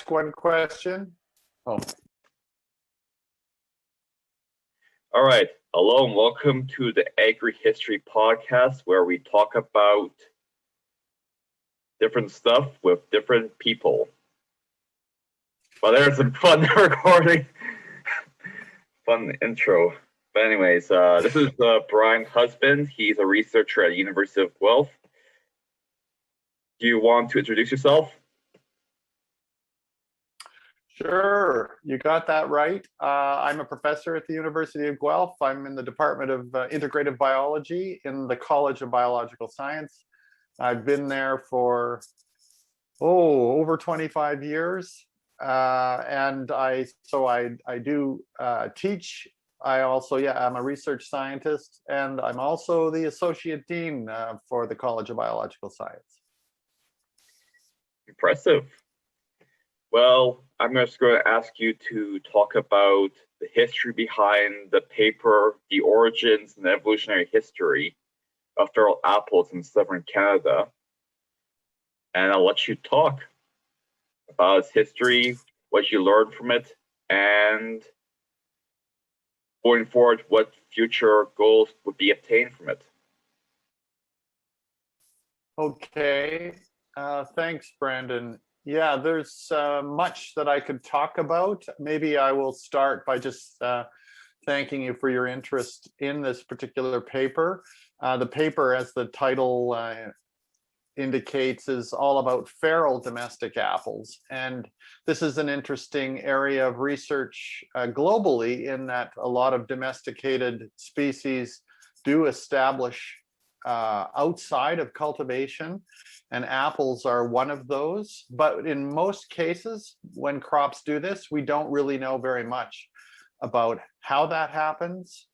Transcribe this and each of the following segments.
ask one question? Oh. All right. Hello and welcome to the Agri-History Podcast, where we talk about different stuff with different people. Well, there's some fun recording, fun intro. But anyways, this is Brian's husband. He's a researcher at the University of Guelph. Do you want to introduce yourself? Sure, you got that right. I'm a professor at the University of Guelph. I'm in the Department of Integrative Biology in the College of Biological Science. I've been there for, over 25 years. And I do teach. I also, I'm a research scientist, and I'm also the Associate Dean for the College of Biological Science. Impressive. Well, I'm just going to ask you to talk about the history behind the paper, the origins and the evolutionary history of feral apples in southern Canada. And I'll let you talk about its history, what you learned from it, and going forward, what future goals would be obtained from it. Okay, thanks, Brandon. Yeah, there's much that I could talk about. Maybe I will start by just thanking you for your interest in this particular paper. The paper, as the title indicates, is all about feral domestic apples. And this is an interesting area of research globally, in that a lot of domesticated species do establish outside of cultivation, and apples are one of those. But in most cases, when crops do this, we don't really know very much about how that happens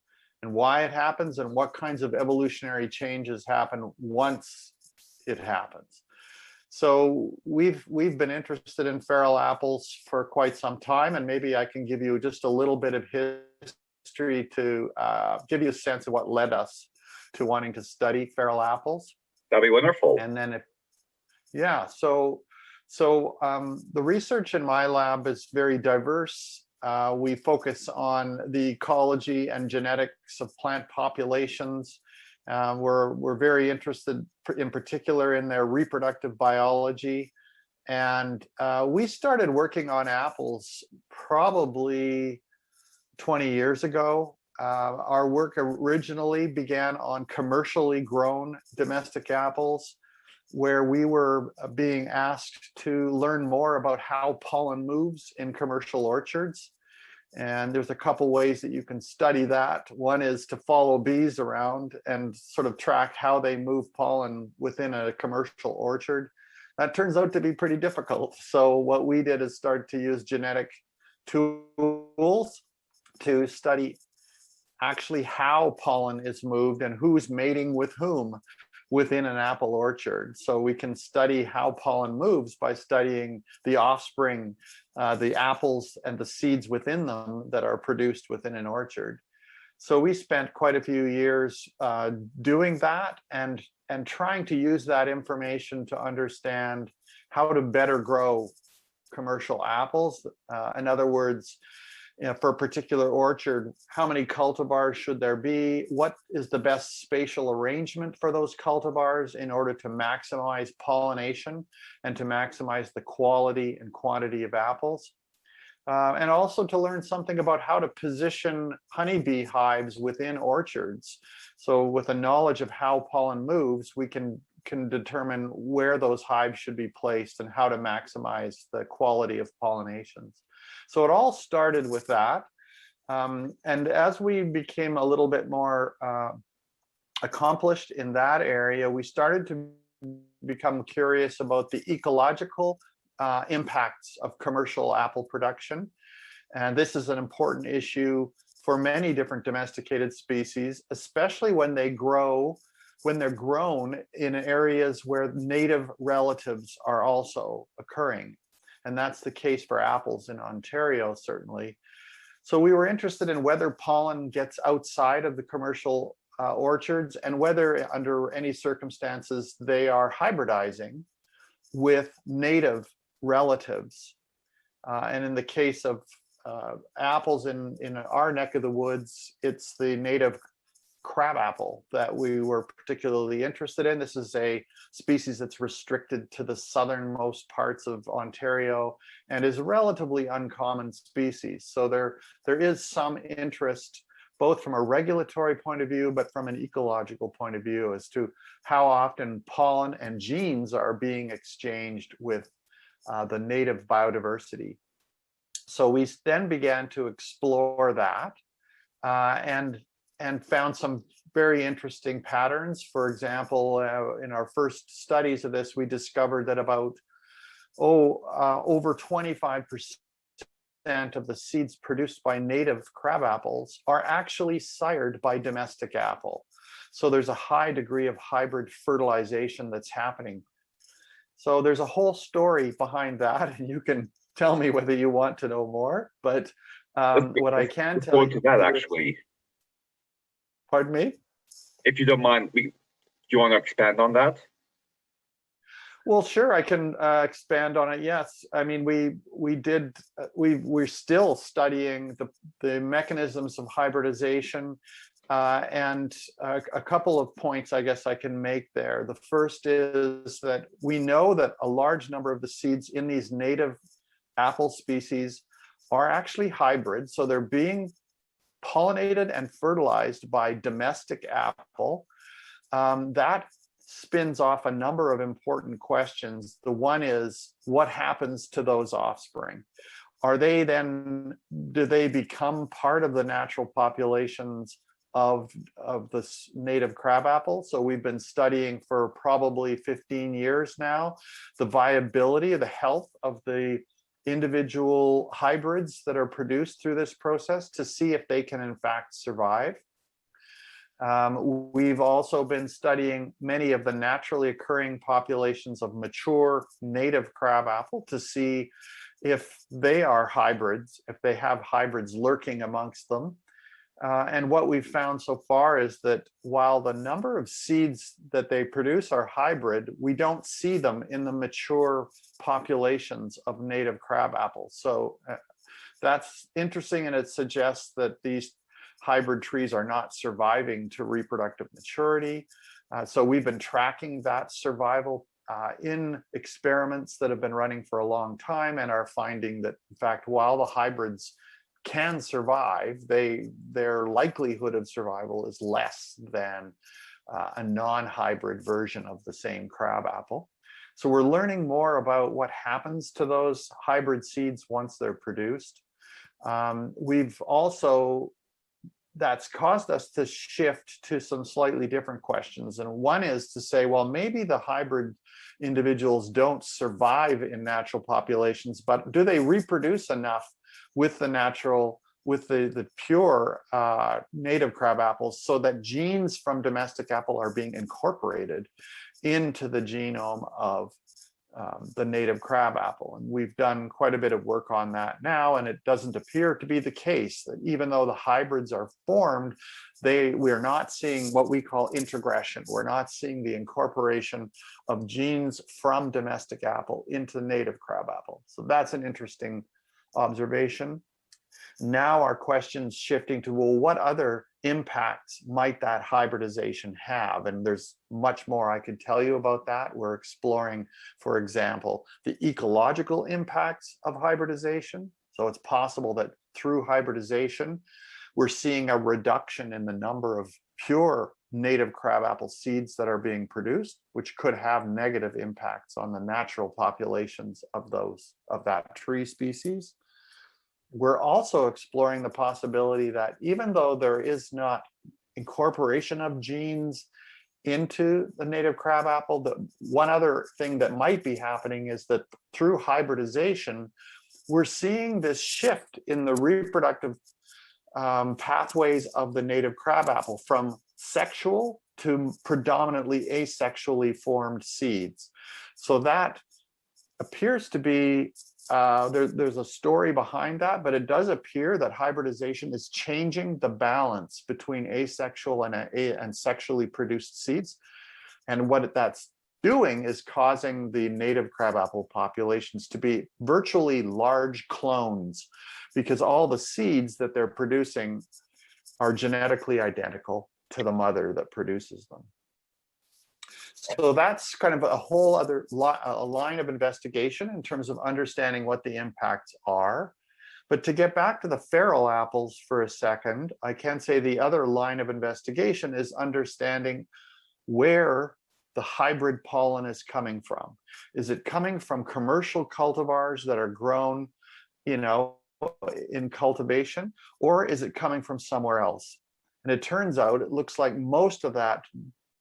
and why it happens and what kinds of evolutionary changes happen once it happens. So we've been interested in feral apples for quite some time, and maybe I can give you just a little bit of history to give you a sense of what led us to wanting to study feral apples. That'd be wonderful. And then so the research in my lab is very diverse. We focus on the ecology and genetics of plant populations. We're very interested in particular in their reproductive biology. And we started working on apples probably 20 years ago. Our work originally began on commercially grown domestic apples, where we were being asked to learn more about how pollen moves in commercial orchards. And there's a couple ways that you can study that. One is to follow bees around and sort of track how they move pollen within a commercial orchard. That turns out to be pretty difficult. So what we did is start to use genetic tools to study actually how pollen is moved and who's mating with whom within an apple orchard. So we can study how pollen moves by studying the offspring, the apples and the seeds within them that are produced within an orchard. So we spent quite a few years doing that and trying to use that information to understand how to better grow commercial apples. In other words, for a particular orchard, how many cultivars should there be? What is the best spatial arrangement for those cultivars in order to maximize pollination and to maximize the quality and quantity of apples? And also to learn something about how to position honeybee hives within orchards. So with a knowledge of how pollen moves, we can determine where those hives should be placed and how to maximize the quality of pollinations. So it all started with that. And as we became a little bit more accomplished in that area, we started to become curious about the ecological impacts of commercial apple production. And this is an important issue for many different domesticated species, especially when they're grown in areas where native relatives are also occurring. And that's the case for apples in Ontario, certainly. So we were interested in whether pollen gets outside of the commercial orchards and whether under any circumstances they are hybridizing with native relatives. And in the case of apples in our neck of the woods, it's the native crabapple that we were particularly interested in. This is a species that's restricted to the southernmost parts of Ontario and is a relatively uncommon species. So there is some interest, both from a regulatory point of view, but from an ecological point of view, as to how often pollen and genes are being exchanged with the native biodiversity. So we then began to explore that and found some very interesting patterns. For example, in our first studies of this, we discovered that about over 25% of the seeds produced by native crabapples are actually sired by domestic apple. So there's a high degree of hybrid fertilization that's happening. So there's a whole story behind that, and you can tell me whether you want to know more. But what I can tell you, to that actually. Pardon me? If you don't mind, do you want to expand on that? Well, sure, I can expand on it. Yes, I mean we're still studying the mechanisms of hybridization, and a couple of points I guess I can make there. The first is that we know that a large number of the seeds in these native apple species are actually hybrid, so they're being pollinated and fertilized by domestic apple. That spins off a number of important questions. The one is, what happens to those offspring? Are they then, do they become part of the natural populations of this native crabapple? So we've been studying for probably 15 years now the viability of the health of the individual hybrids that are produced through this process to see if they can in fact survive. We've also been studying many of the naturally occurring populations of mature native crabapple to see if they are hybrids, if they have hybrids lurking amongst them. And what we've found so far is that while the number of seeds that they produce are hybrid, we don't see them in the mature populations of native crabapple. So that's interesting, and it suggests that these hybrid trees are not surviving to reproductive maturity. So we've been tracking that survival in experiments that have been running for a long time, and are finding that, in fact, while the hybrids can survive, their likelihood of survival is less than a non-hybrid version of the same crabapple. So we're learning more about what happens to those hybrid seeds once they're produced. We've also, that's caused us to shift to some slightly different questions. And one is to say, well, maybe the hybrid individuals don't survive in natural populations, but do they reproduce enough with the natural, with the pure native crabapples, so that genes from domestic apple are being incorporated into the genome of the native crabapple? And we've done quite a bit of work on that now, and it doesn't appear to be the case that even though the hybrids are formed, we're not seeing what we call introgression. We're not seeing the incorporation of genes from domestic apple into native crabapple. So that's an interesting observation. Now our question's shifting to, well, what other impacts might that hybridization have? And there's much more I could tell you about that. We're exploring, for example, the ecological impacts of hybridization. So it's possible that through hybridization, we're seeing a reduction in the number of pure native crabapple seeds that are being produced, which could have negative impacts on the natural populations of that tree species. We're also exploring the possibility that even though there is not incorporation of genes into the native crabapple, the one other thing that might be happening is that through hybridization, we're seeing this shift in the reproductive pathways of the native crabapple from sexual to predominantly asexually formed seeds. So that appears to be there's a story behind that, but it does appear that hybridization is changing the balance between asexual and sexually produced seeds. And what that's doing is causing the native crabapple populations to be virtually large clones, because all the seeds that they're producing are genetically identical to the mother that produces them. So that's kind of a whole other line of investigation in terms of understanding what the impacts are. But to get back to the feral apples for a second, I can say the other line of investigation is understanding where the hybrid pollen is coming from. Is it coming from commercial cultivars that are grown, in cultivation, or is it coming from somewhere else? And it turns out it looks like most of that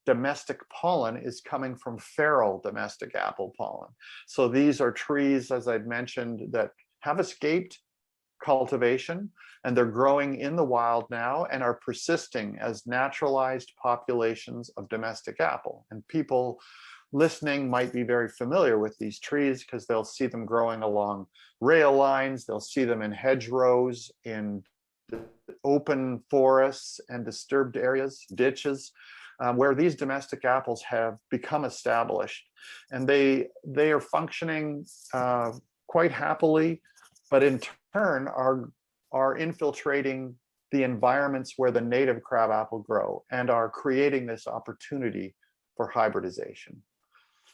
domestic pollen is coming from feral domestic apple pollen. So these are trees, as I'd mentioned, that have escaped cultivation, and they're growing in the wild now and are persisting as naturalized populations of domestic apple. And people listening might be very familiar with these trees because they'll see them growing along rail lines, they'll see them in hedgerows, in open forests and disturbed areas, ditches, where these domestic apples have become established. And they are functioning quite happily, but in turn are infiltrating the environments where the native crabapple grow and are creating this opportunity for hybridization.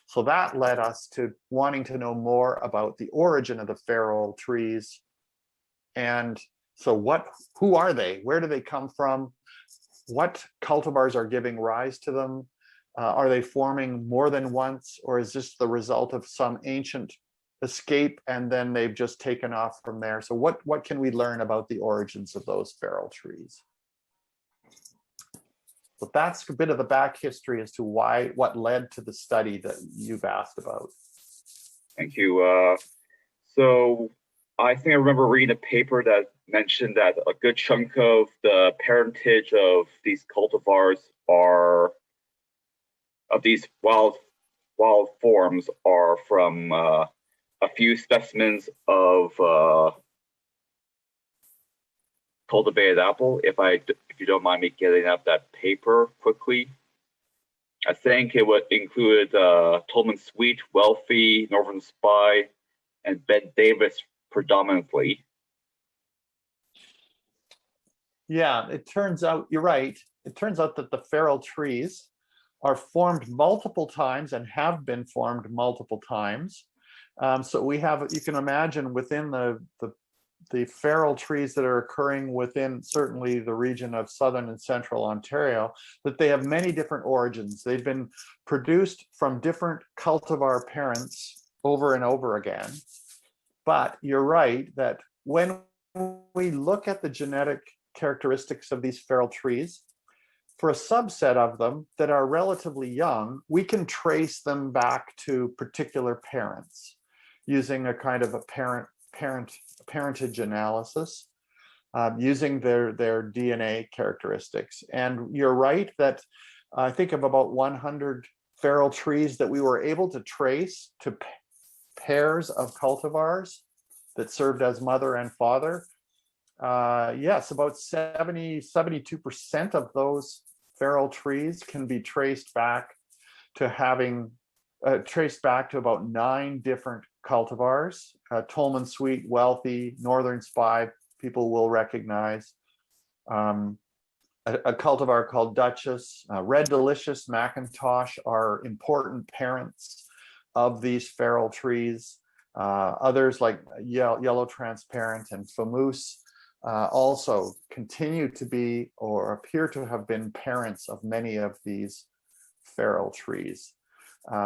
So that led us to wanting to know more about the origin of the feral trees. And so who are they? Where do they come from? What cultivars are giving rise to them? Are they forming more than once, or is this the result of some ancient escape and then they've just taken off from there? So what can we learn about the origins of those feral trees? So that's a bit of the back history as to what led to the study that you've asked about. Thank you. So I think I remember reading a paper that mentioned that a good chunk of the parentage of these cultivars of these wild forms are from a few specimens of cultivated apple. If you don't mind me getting up that paper quickly, I think it would include Tolman Sweet, Wealthy, Northern Spy, and Ben Davis predominantly. Yeah, it turns out, you're right. It turns out that the feral trees are formed multiple times and have been formed multiple times. So we have, you can imagine within the feral trees that are occurring within certainly the region of southern and central Ontario, that they have many different origins. They've been produced from different cultivar parents over and over again. But you're right that when we look at the genetic characteristics of these feral trees, for a subset of them that are relatively young, we can trace them back to particular parents using a kind of a parentage analysis, using their DNA characteristics. And you're right that I think of about 100 feral trees that we were able to trace to pairs of cultivars that served as mother and father. Yes, about 72% of those feral trees can be traced back to having about 9 different cultivars. Tolman Sweet, Wealthy, Northern Spy, people will recognize. A cultivar called Duchess, Red Delicious, Macintosh are important parents of these feral trees. Others like Yellow Transparent and Famous also continue to be or appear to have been parents of many of these feral trees.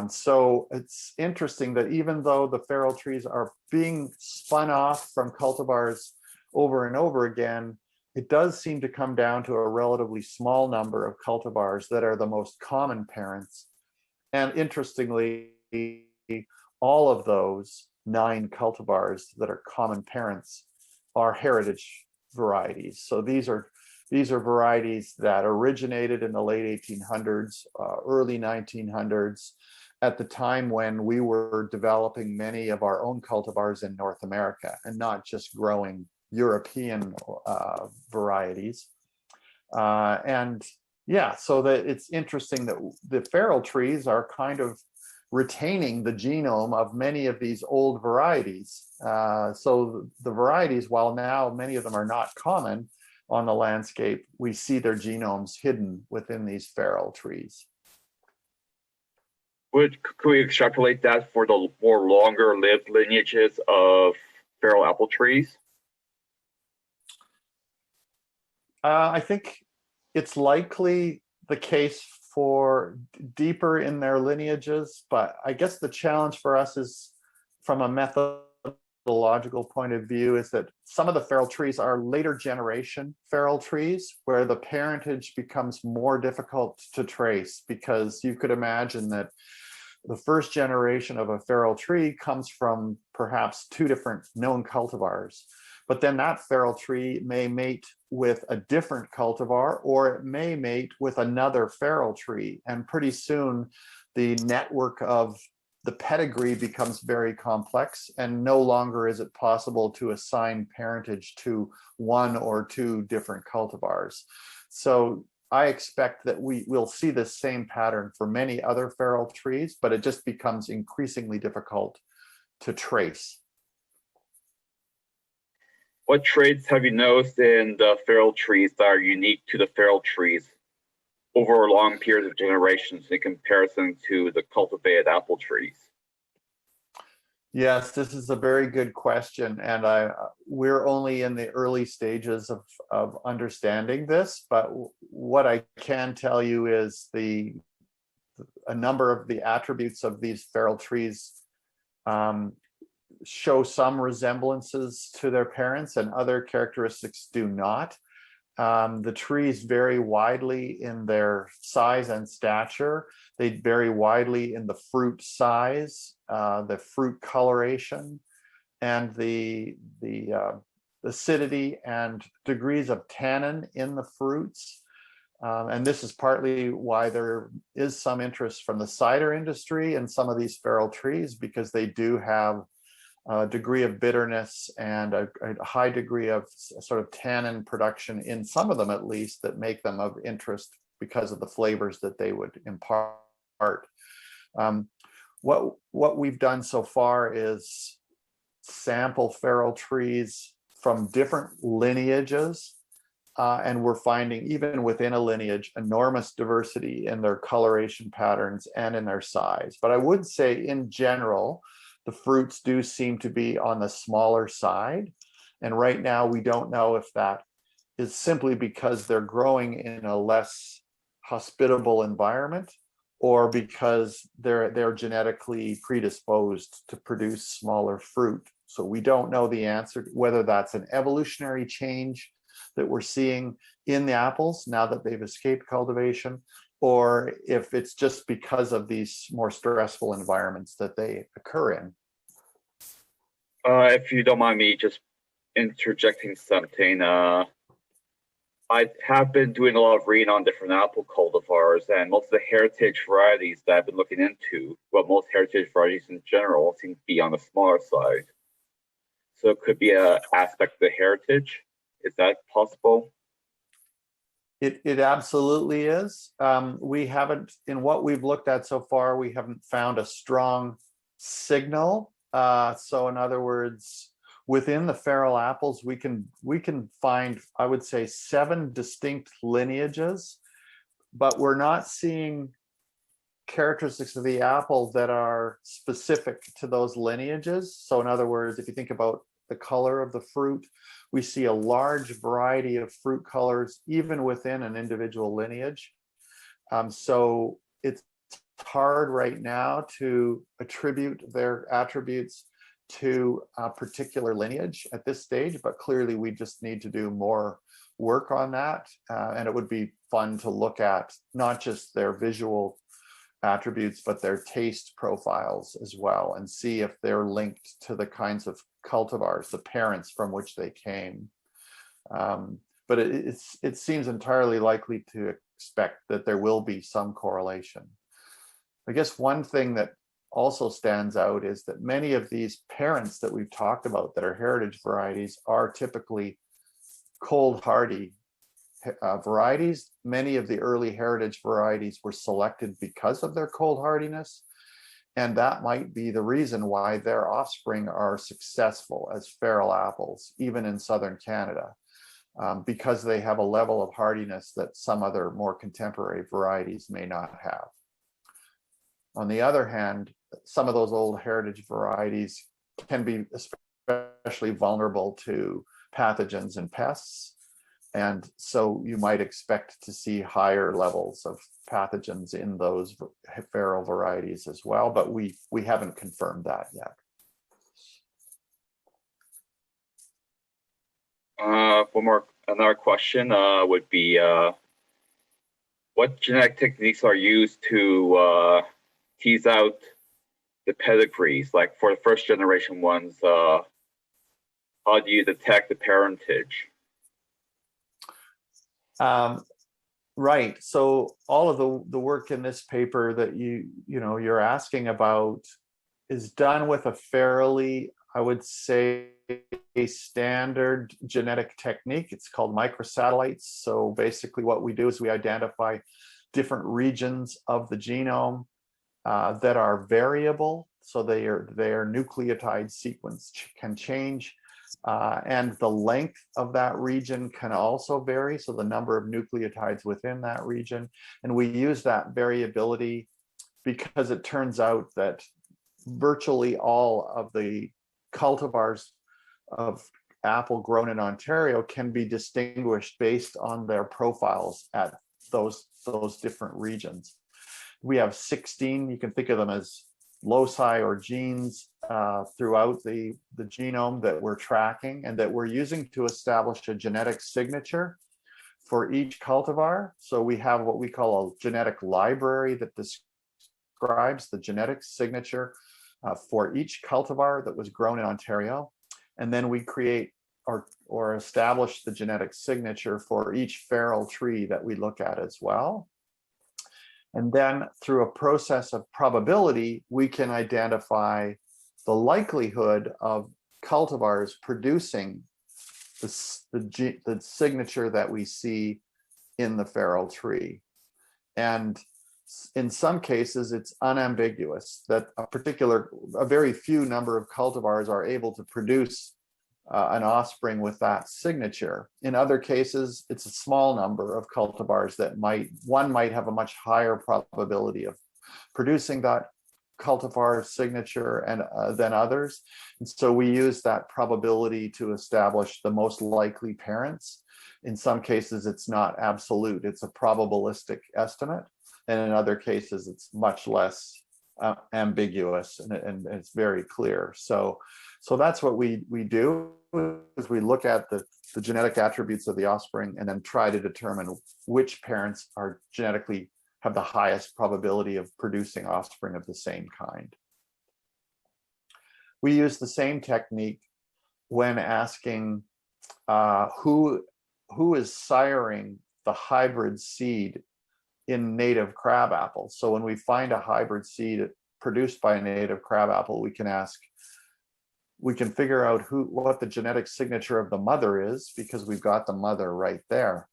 So it's interesting that even though the feral trees are being spun off from cultivars over and over again, it does seem to come down to a relatively small number of cultivars that are the most common parents. And interestingly, all of those 9 cultivars that are common parents are heritage varieties. So these are varieties that originated in the late 1800s, early 1900s, at the time when we were developing many of our own cultivars in North America and not just growing European varieties. And yeah, so that it's interesting that the feral trees are kind of retaining the genome of many of these old varieties. So the varieties, while now many of them are not common on the landscape, we see their genomes hidden within these feral trees. Could we extrapolate that for the more longer-lived lineages of feral apple trees? I think it's likely the case for deeper in their lineages, but I guess the challenge for us is, from a methodological point of view, is that some of the feral trees are later generation feral trees where the parentage becomes more difficult to trace, because you could imagine that the first generation of a feral tree comes from perhaps 2 different known cultivars. But then that feral tree may mate with a different cultivar, or it may mate with another feral tree. And pretty soon, the network of the pedigree becomes very complex, and no longer is it possible to assign parentage to 1 or 2 different cultivars. So I expect that we will see the same pattern for many other feral trees, but it just becomes increasingly difficult to trace. What traits have you noticed in the feral trees that are unique to the feral trees over long periods of generations in comparison to the cultivated apple trees? Yes, this is a very good question, and we're only in the early stages of understanding this. But what I can tell you is a number of the attributes of these feral trees show some resemblances to their parents, and other characteristics do not. The trees vary widely in their size and stature. They vary widely in the fruit size, the fruit coloration, and the acidity and degrees of tannin in the fruits. And this is partly why there is some interest from the cider industry in some of these feral trees, because they do have a degree of bitterness and a high degree of sort of tannin production in some of them, at least, that make them of interest because of the flavors that they would impart. What we've done so far is sample feral trees from different lineages, and we're finding, even within a lineage, enormous diversity in their coloration patterns and in their size. But I would say, in general, the fruits do seem to be on the smaller side. And right now, we don't know if that is simply because they're growing in a less hospitable environment, or because they're genetically predisposed to produce smaller fruit. So we don't know the answer, whether that's an evolutionary change that we're seeing in the apples now that they've escaped cultivation, or if it's just because of these more stressful environments that they occur in. If you don't mind me just interjecting something, I have been doing a lot of reading on different apple cultivars, and most of the heritage varieties that I've been looking into, well, most heritage varieties in general, seem to be on the smaller side. So it could be an aspect of the heritage. Is that possible? It absolutely is. We haven't, in what we've looked at so far, we haven't found a strong signal. So in other words, within the feral apples, we can find, I would say, 7 distinct lineages, but we're not seeing characteristics of the apple that are specific to those lineages. So in other words, if you think about the color of the fruit, we see a large variety of fruit colors even within an individual lineage. So it's hard right now to attribute their attributes to a particular lineage at this stage, but clearly we just need to do more work on that. And it would be fun to look at not just their visual attributes, but their taste profiles as well, and see if they're linked to the kinds of cultivars, the parents from which they came. But it seems entirely likely to expect that there will be some correlation. I guess one thing that also stands out is that many of these parents that we've talked about that are heritage varieties are typically cold hardy varieties. Many of the early heritage varieties were selected because of their cold hardiness. And that might be the reason why their offspring are successful as feral apples, even in southern Canada, because they have a level of hardiness that some other more contemporary varieties may not have. On the other hand, some of those old heritage varieties can be especially vulnerable to pathogens and pests. And so you might expect to see higher levels of pathogens in those feral varieties as well, but we haven't confirmed that yet. Another question would be, what genetic techniques are used to tease out the pedigrees? Like for the first generation ones, how do you detect the parentage? Right. So all of the work in this paper that you're asking about is done with a fairly, I would say, a standard genetic technique. It's called microsatellites. So basically what we do is we identify different regions of the genome that are variable. So their nucleotide sequence can change. And the length of that region can also vary. So the number of nucleotides within that region. And we use that variability because it turns out that virtually all of the cultivars of apple grown in Ontario can be distinguished based on their profiles at those different regions. We have 16, you can think of them as loci or genes throughout the genome that we're tracking and that we're using to establish a genetic signature for each cultivar. So we have what we call a genetic library that describes the genetic signature for each cultivar that was grown in Ontario. And then we create or establish the genetic signature for each feral tree that we look at as well. And then through a process of probability, we can identify the likelihood of cultivars producing the signature that we see in the feral tree. And in some cases, it's unambiguous that a very few number of cultivars are able to produce an offspring with that signature. In other cases, it's a small number of cultivars that one might have a much higher probability of producing that cultivar signature than others. And so we use that probability to establish the most likely parents. In some cases, it's not absolute, it's a probabilistic estimate. And in other cases, it's much less ambiguous and it's very clear. So that's what we do, is we look at the genetic attributes of the offspring and then try to determine which parents are genetically have the highest probability of producing offspring of the same kind. We use the same technique when asking who is siring the hybrid seed in native crab apples. So when we find a hybrid seed produced by a native crab apple, we can figure out what the genetic signature of the mother is, because we've got the mother right there.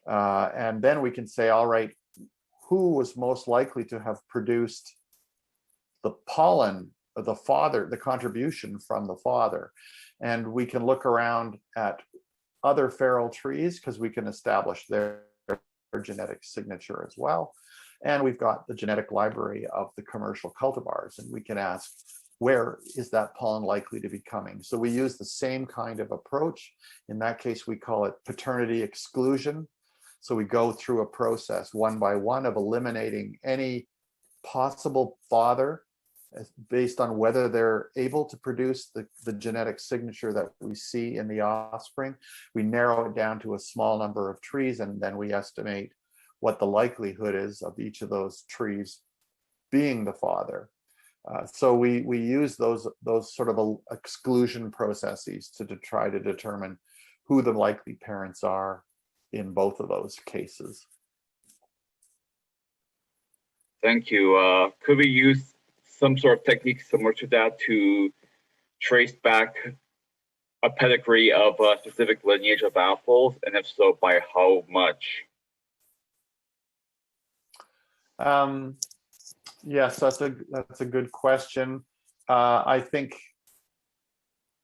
And then we can say, all right, who was most likely to have produced the pollen of the father, the contribution from the father? And we can look around at other feral trees because we can establish their genetic signature as well. And we've got the genetic library of the commercial cultivars, and we can ask, where is that pollen likely to be coming? So we use the same kind of approach. In that case, we call it paternity exclusion. So we go through a process one by one of eliminating any possible father based on whether they're able to produce the genetic signature that we see in the offspring. We narrow it down to a small number of trees, and then we estimate what the likelihood is of each of those trees being the father. So we use those sort of exclusion processes to try to determine who the likely parents are in both of those cases. Thank you. Could we use some sort of technique similar to that to trace back a pedigree of a specific lineage of apples, and if so, by how much? Yes, that's a good question. I think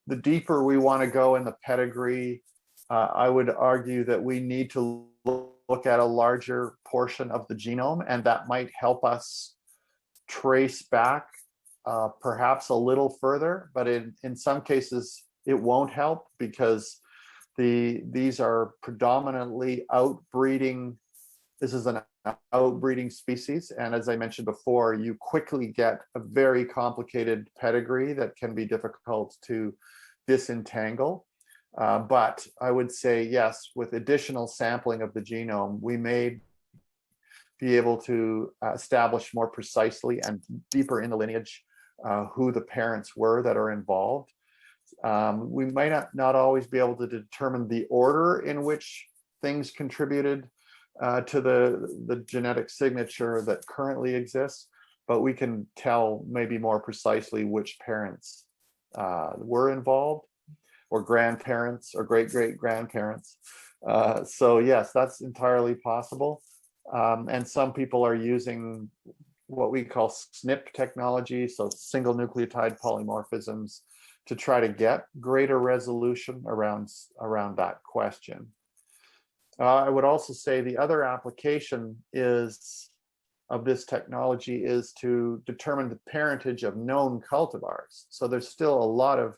the deeper we want to go in the pedigree, I would argue that we need to look at a larger portion of the genome, and that might help us trace back perhaps a little further, but in some cases it won't help because these are predominantly outbreeding. This is an outbreeding species, and as I mentioned before, you quickly get a very complicated pedigree that can be difficult to disentangle. But I would say yes, with additional sampling of the genome, we may be able to establish more precisely and deeper in the lineage who the parents were that are involved. We might not always be able to determine the order in which things contributed to the genetic signature that currently exists, but we can tell maybe more precisely which parents were involved, or grandparents, or great-great-grandparents. So yes, that's entirely possible. And some people are using what we call SNP technology, so single nucleotide polymorphisms, to try to get greater resolution around that question. I would also say the other application of this technology is to determine the parentage of known cultivars. So there's still a lot of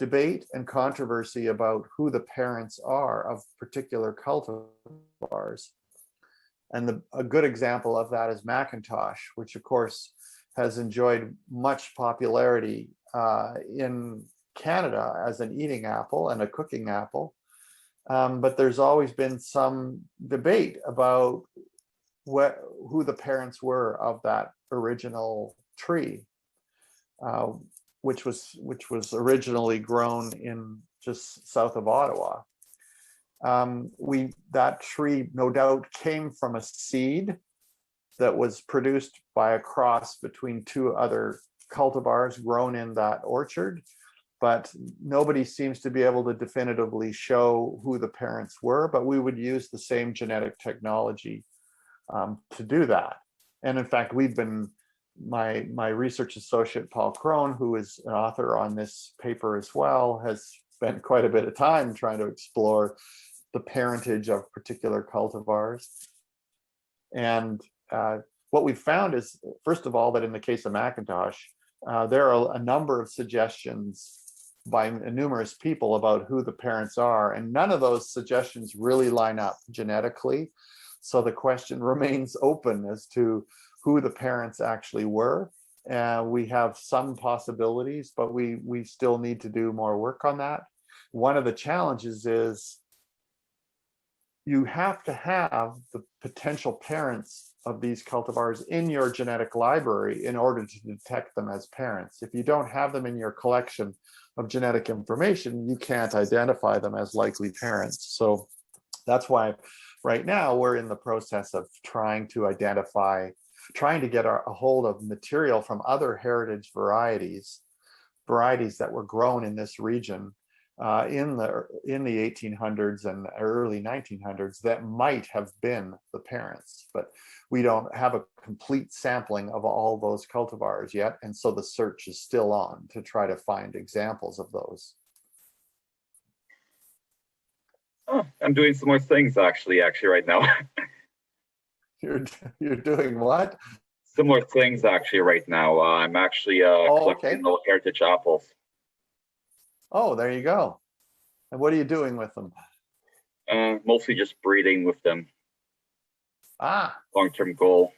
debate and controversy about who the parents are of particular cultivars. And a good example of that is Macintosh, which of course has enjoyed much popularity in Canada as an eating apple and a cooking apple. But there's always been some debate about who the parents were of that original tree, which was originally grown in just south of Ottawa. That tree no doubt came from a seed that was produced by a cross between two other cultivars grown in that orchard, but nobody seems to be able to definitively show who the parents were, but we would use the same genetic technology to do that. And in fact, my research associate, Paul Crone, who is an author on this paper as well, has spent quite a bit of time trying to explore the parentage of particular cultivars. And what we found is, first of all, that in the case of Macintosh, there are a number of suggestions by numerous people about who the parents are, and none of those suggestions really line up genetically. So the question remains open as to who the parents actually were. We have some possibilities, but we still need to do more work on that. One of the challenges is you have to have the potential parents of these cultivars in your genetic library in order to detect them as parents. If you don't have them in your collection of genetic information, you can't identify them as likely parents. So that's why right now we're in the process of trying to get a hold of material from other heritage varieties that were grown in this region in the 1800s and early 1900s that might have been the parents, but we don't have a complete sampling of all those cultivars yet, and so the search is still on to try to find examples of those. Oh, I'm doing some more things actually right now. You're doing what? Similar things actually right now. I'm actually collecting little heritage apples. Oh, there you go. And what are you doing with them? Mostly just breeding with them. Long-term goal.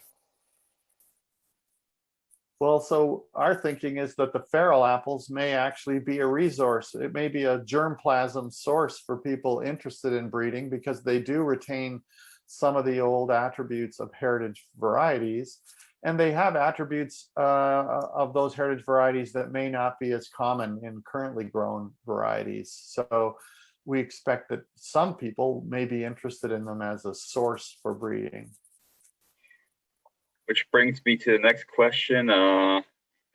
Well, so our thinking is that the feral apples may actually be a resource. It may be a germplasm source for people interested in breeding, because they do retain some of the old attributes of heritage varieties. And they have attributes of those heritage varieties that may not be as common in currently grown varieties. So we expect that some people may be interested in them as a source for breeding. Which brings me to the next question. Have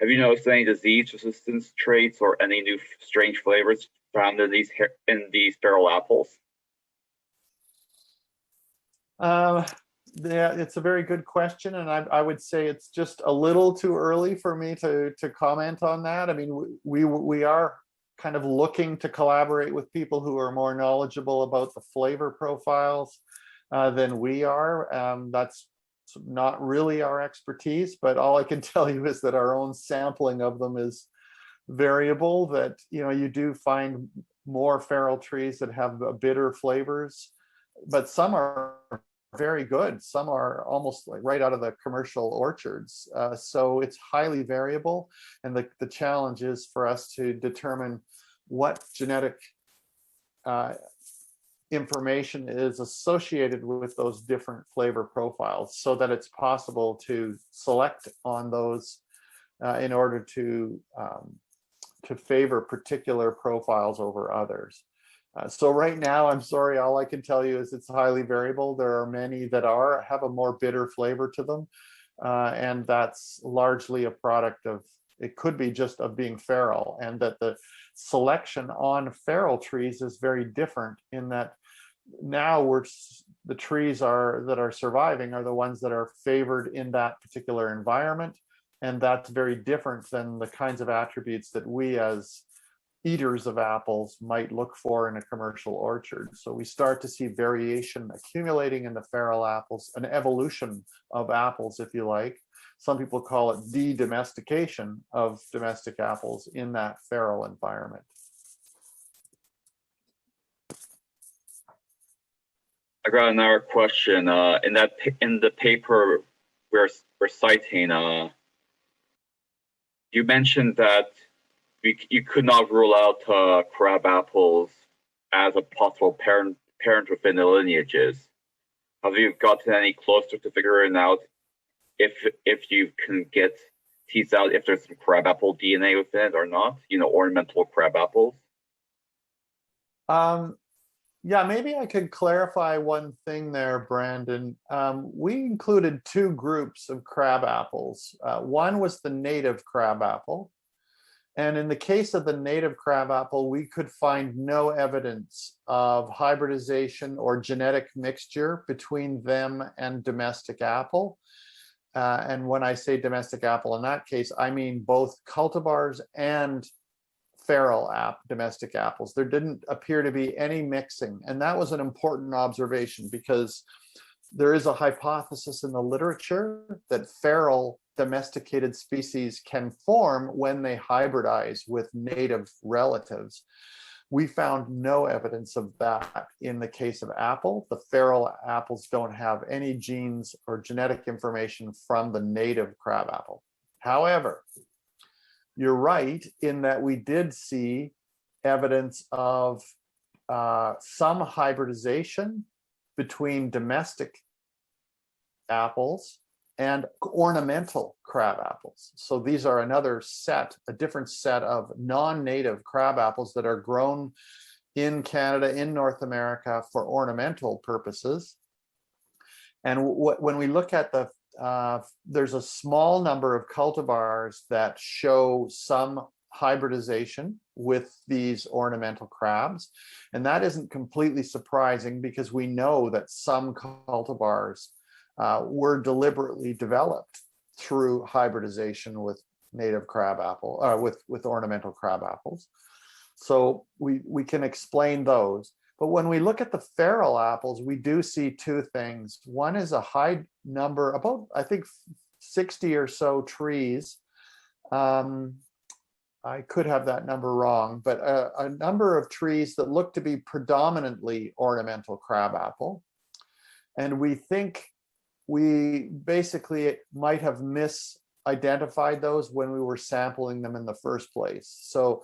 you noticed any disease resistance traits or any new strange flavors found in these feral apples? Yeah, it's a very good question, and I would say it's just a little too early for me to comment on that. I mean, we are kind of looking to collaborate with people who are more knowledgeable about the flavor profiles than we are. That's not really our expertise, but all I can tell you is that our own sampling of them is variable. That you do find more feral trees that have bitter flavors, but some are very good. Some are almost like right out of the commercial orchards. So it's highly variable. And the challenge is for us to determine what genetic information is associated with those different flavor profiles so that it's possible to select on those in order to favor particular profiles over others. So right now, I'm sorry, all I can tell you is it's highly variable. There are many that have a more bitter flavor to them. And that's largely a product of, it could be just of being feral, and that the selection on feral trees is very different in that now the trees that are surviving are the ones that are favored in that particular environment. And that's very different than the kinds of attributes that we as eaters of apples might look for in a commercial orchard. So we start to see variation accumulating in the feral apples, an evolution of apples, if you like. Some people call it de-domestication of domestic apples in that feral environment. I got another question. In the paper we're citing, you mentioned that you could not rule out crab apples as a possible parent within the lineages. Have you gotten any closer to figuring out if you can tease out if there's some crab apple DNA within it or not? Ornamental crab apples. Yeah, maybe I could clarify one thing there, Brandon. We included two groups of crab apples. One was the native crab apple. And in the case of the native crabapple, we could find no evidence of hybridization or genetic mixture between them and domestic apple. And when I say domestic apple in that case, I mean both cultivars and feral domestic apples. There didn't appear to be any mixing. And that was an important observation because there is a hypothesis in the literature that feral domesticated species can form when they hybridize with native relatives. We found no evidence of that in the case of apple. The feral apples don't have any genes or genetic information from the native crabapple. However, you're right in that we did see evidence of some hybridization between domestic apples and ornamental crab apples. So these are a different set of non-native crab apples that are grown in Canada, in North America for ornamental purposes. And when we look at there's a small number of cultivars that show some hybridization with these ornamental crabs. And that isn't completely surprising because we know that some cultivars were deliberately developed through hybridization with native crabapple, with ornamental crab apples. So we can explain those. But when we look at the feral apples, we do see two things. One is a high number, about I think 60 or so trees. I could have that number wrong, but a number of trees that look to be predominantly ornamental crabapple. And we think we basically might have misidentified those when we were sampling them in the first place. So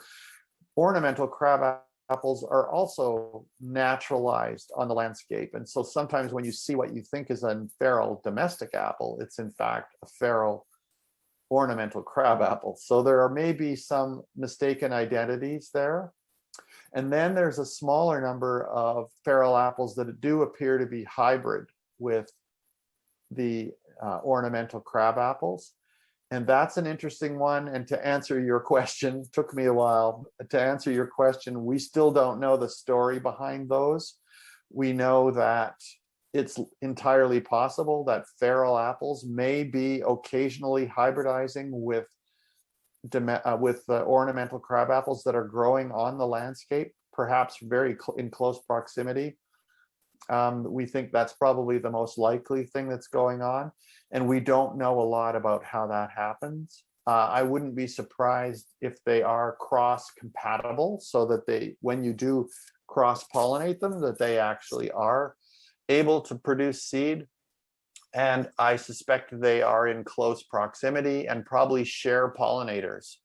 ornamental crab apples are also naturalized on the landscape. And so sometimes when you see what you think is a feral domestic apple, it's in fact a feral ornamental crab apple. So there are maybe some mistaken identities there. And then there's a smaller number of feral apples that do appear to be hybrid with the ornamental crab apples. And that's an interesting one. And to answer your question, took me a while to answer your question, we still don't know the story behind those. We know that it's entirely possible that feral apples may be occasionally hybridizing with ornamental crab apples that are growing on the landscape, perhaps in close proximity. We think that's probably the most likely thing that's going on, and we don't know a lot about how that happens. I wouldn't be surprised if they are cross-compatible, so that when you do cross-pollinate them, that they actually are able to produce seed. And I suspect they are in close proximity and probably share pollinators.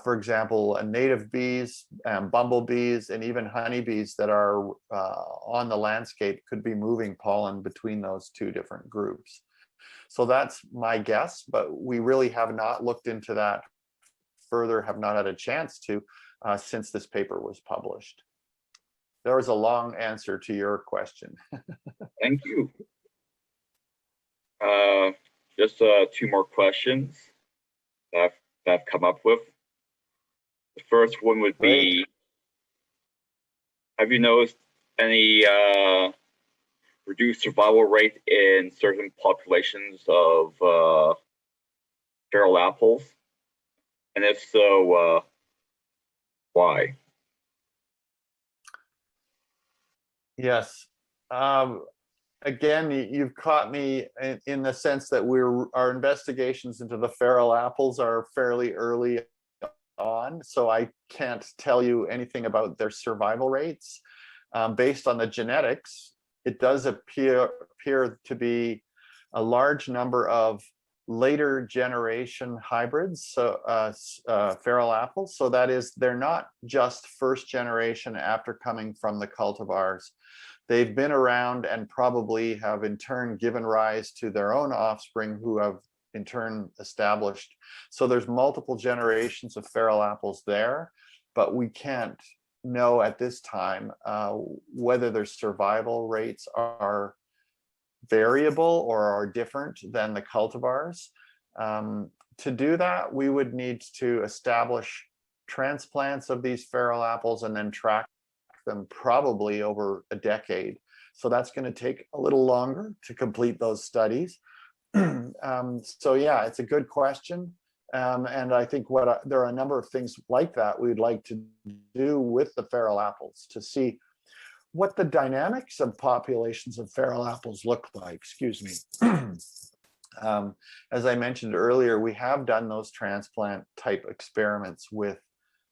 For example, native bees, bumblebees, and even honeybees that are on the landscape could be moving pollen between those two different groups. So that's my guess, but we really have not looked into that further, have not had a chance to since this paper was published. There was a long answer to your question. Thank you. Just 2 more questions that I've come up with. The first one would be, have you noticed any reduced survival rate in certain populations of feral apples? And if so, why? Yes. Again, you've caught me in the sense that our investigations into the feral apples are fairly early on, so I can't tell you anything about their survival rates. Based on the genetics, it does appear to be a large number of later generation hybrids, so feral apples. So that is, they're not just first generation after coming from the cultivars. They've been around and probably have in turn given rise to their own offspring who have in turn established. So there's multiple generations of feral apples there, but we can't know at this time whether their survival rates are variable or are different than the cultivars. To do that, we would need to establish transplants of these feral apples and then track them probably over a decade. So that's going to take a little longer to complete those studies. So yeah, it's a good question. And I think there are a number of things like that we'd like to do with the feral apples to see what the dynamics of populations of feral apples look like. Excuse me. As I mentioned earlier, we have done those transplant type experiments with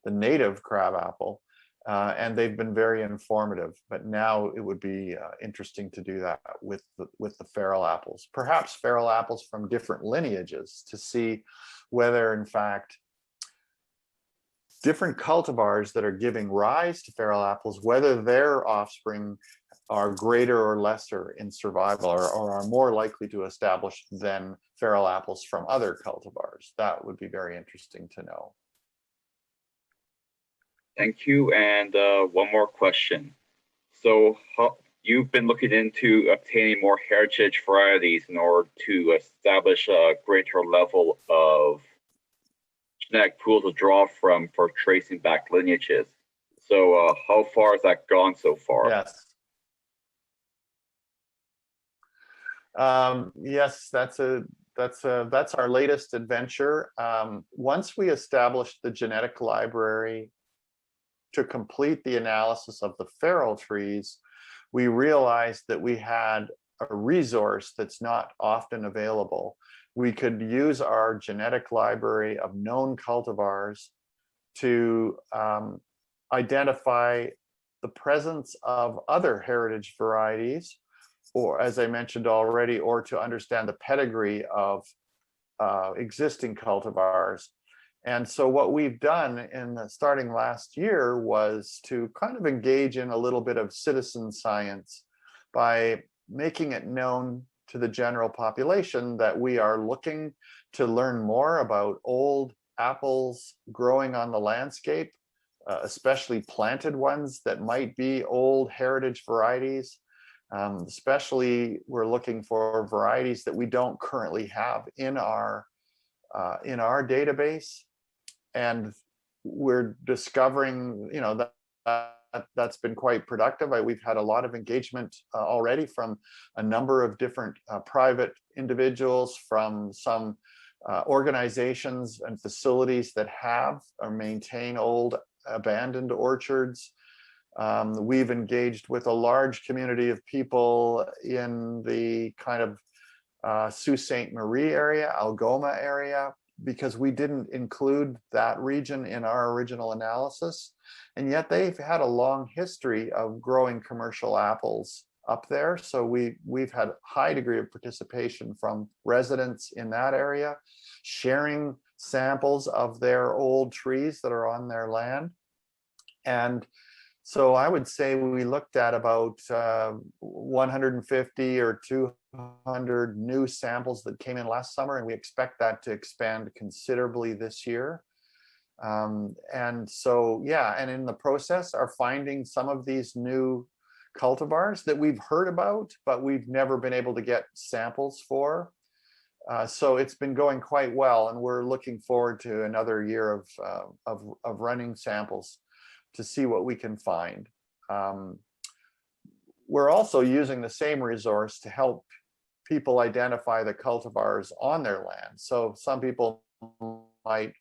the native crabapple, and they've been very informative. But now it would be interesting to do that with the feral apples, perhaps feral apples from different lineages, to see whether in fact different cultivars that are giving rise to feral apples, whether their offspring are greater or lesser in survival, or are more likely to establish than feral apples from other cultivars. That would be very interesting to know. Thank you. And one more question. So you've been looking into obtaining more heritage varieties in order to establish a greater level of genetic pool to draw from for tracing back lineages. So how far has that gone so far? Yes. Yes, that's our latest adventure. Once we established the genetic library to complete the analysis of the feral trees, we realized that we had a resource that's not often available. We could use our genetic library of known cultivars to identify the presence of other heritage varieties, or as I mentioned already, or to understand the pedigree of existing cultivars. And so what we've done starting last year was to kind of engage in a little bit of citizen science by making it known to the general population that we are looking to learn more about old apples growing on the landscape, especially planted ones that might be old heritage varieties. Especially we're looking for varieties that we don't currently have in our database. And we're discovering, that that's been quite productive. We've had a lot of engagement already from a number of different private individuals, from some organizations and facilities that have or maintain old abandoned orchards. We've engaged with a large community of people in the kind of Sault Ste. Marie area, Algoma area, because we didn't include that region in our original analysis. And yet they've had a long history of growing commercial apples up there. So we've had a high degree of participation from residents in that area, sharing samples of their old trees that are on their land. And so I would say we looked at about 150 or 200 new samples that came in last summer, and we expect that to expand considerably this year. And so, yeah, and in the process are finding some of these new cultivars that we've heard about, but we've never been able to get samples for. So it's been going quite well, and we're looking forward to another year of running samples to see what we can find. We're also using the same resource to help people identify the cultivars on their land. So some people might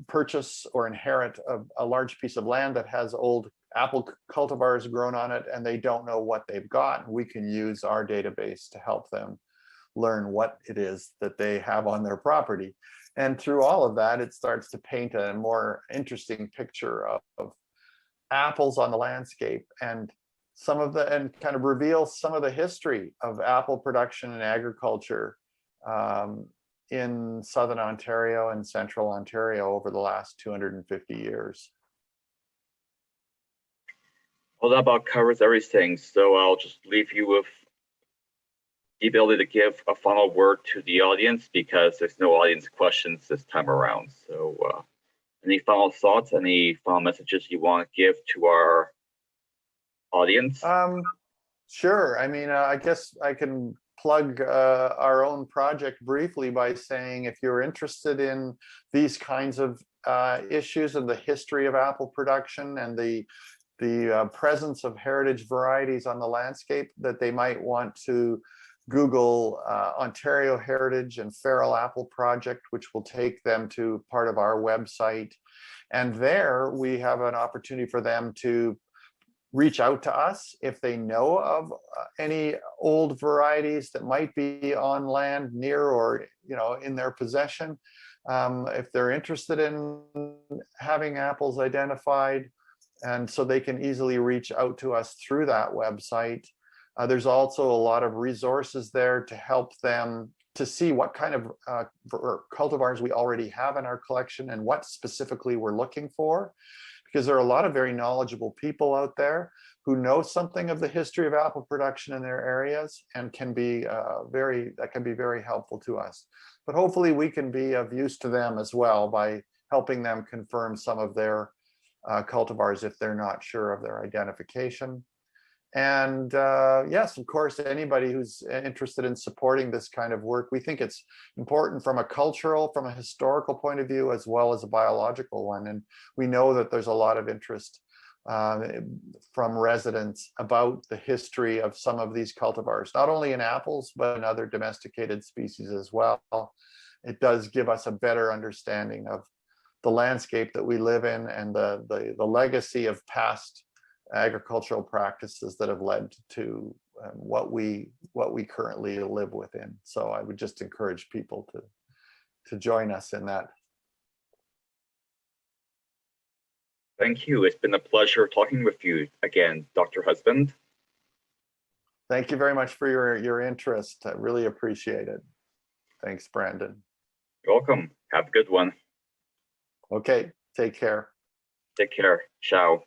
purchase or inherit a large piece of land that has old apple cultivars grown on it, and they don't know what they've got. We can use our database to help them learn what it is that they have on their property. And through all of that, it starts to paint a more interesting picture of apples on the landscape, and kind of reveal some of the history of apple production and agriculture in Southern Ontario and Central Ontario over the last 250 years. Well, that about covers everything. So I'll just leave you with the ability to give a final word to the audience, because there's no audience questions this time around. So any final thoughts, any final messages you want to give to our audience? Sure. I mean, I guess I can plug our own project briefly by saying, if you're interested in these kinds of issues and the history of apple production and the presence of heritage varieties on the landscape, that they might want to Google Ontario Heritage and Feral Apple Project, which will take them to part of our website. And there we have an opportunity for them to reach out to us if they know of any old varieties that might be on land near or in their possession. If they're interested in having apples identified, and so they can easily reach out to us through that website. There's also a lot of resources there to help them to see what kind of cultivars we already have in our collection and what specifically we're looking for, because there are a lot of very knowledgeable people out there who know something of the history of apple production in their areas, and can be very helpful to us. But hopefully we can be of use to them as well by helping them confirm some of their cultivars if they're not sure of their identification. And yes, of course, anybody who's interested in supporting this kind of work, we think it's important from a cultural, from a historical point of view, as well as a biological one. And we know that there's a lot of interest from residents about the history of some of these cultivars, not only in apples, but in other domesticated species as well. It does give us a better understanding of the landscape that we live in and the legacy of past agricultural practices that have led to what we currently live within. So I would just encourage people to join us in that. Thank you. It's been a pleasure talking with you again, Dr. Husband. Thank you very much for your interest. I really appreciate it. Thanks, Brandon. You're welcome. Have a good one. Okay, take care. Take care. Ciao.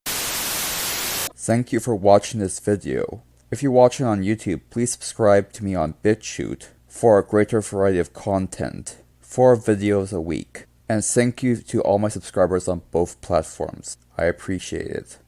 Thank you for watching this video. If you're watching on YouTube, please subscribe to me on BitChute for a greater variety of content, 4 videos a week. And thank you to all my subscribers on both platforms. I appreciate it.